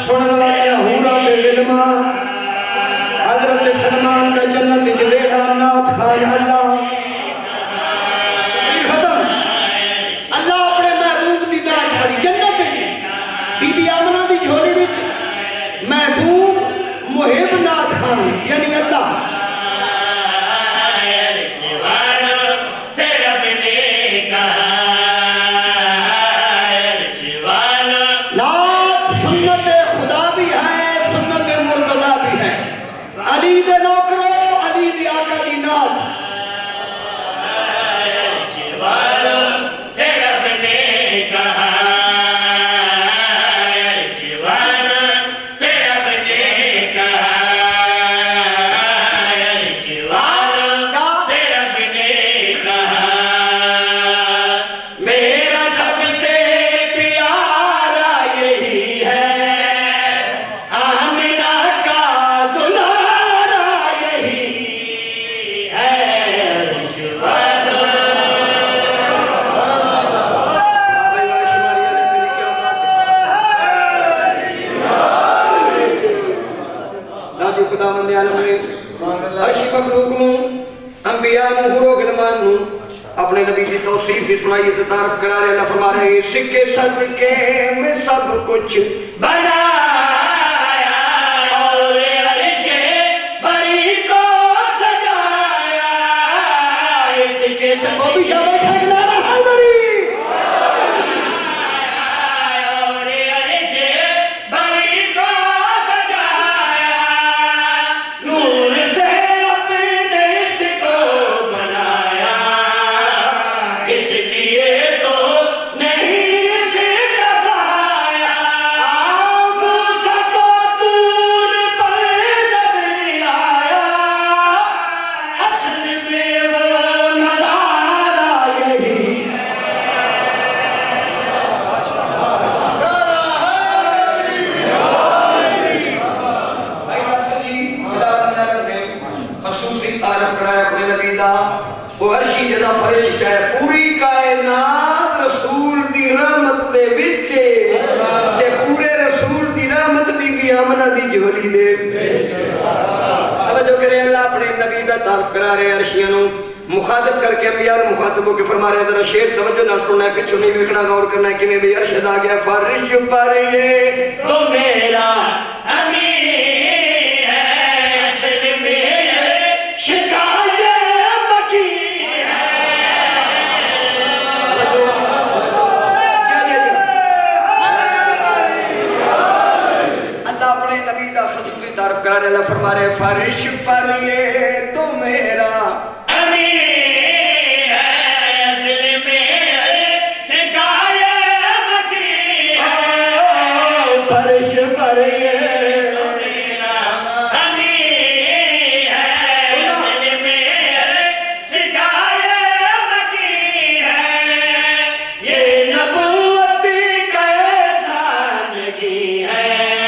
سنن والے حورا بے علما حضرت سلمان کا جنت وچ بیٹھا نعت خان اللہ ختم اللہ اپنے محبوب دی نعت پڑھی جنت وچ بی بی آمنہ دی جھولی وچ محبوب محب نعت خان یعنی اللہ علی دے نوکرو علی دی آقا دی نات سے رب نے کہا سے رب نے کہا سے رب نے کہا میرا سب سے پیارا یہی ہے آمنہ کا دلہا خداوند عالم نے عرشی مخلوق نو انبیاء نو حور و غلمان نو اپنے نبی کی توصیف بھی سنائی سے تعارف کرا رہے اللہ فرما رہے سکے صدقے میں سب کچھ بنایا اور عرش بری کو سجایا سکے وہ بھی شاہ بیٹھا گلانا حیدری وہ عرشی جدا فرشتہ ہے پوری کائنات رسول دی رحمت دے وچے تے پورے رسول دی رحمت بی بی آمنہ دی جھولی دے توجہ کرے اللہ اپنے نبی دا تعارف کرا رہے عرشیاں نو مخاطب کر کے انبیاء مخاطبوں کے فرما رہے ذرا شیر توجہ نہ سننا ہے پیچھے نہیں دیکھنا غور کرنا ہے کہ میں بھی ارشد آ گیا فرش پر یہ تو میرا امین ہے اصل میں شکایت تعارف کرا رہے اللہ فرما رہے فرش پر یہ تو میرا امین ہے اصل میں شکایت کی ہے فرش پر یہ میرا امین ہے اصل میں شکایت کی ہے یہ نبوت کا احسان کی ہے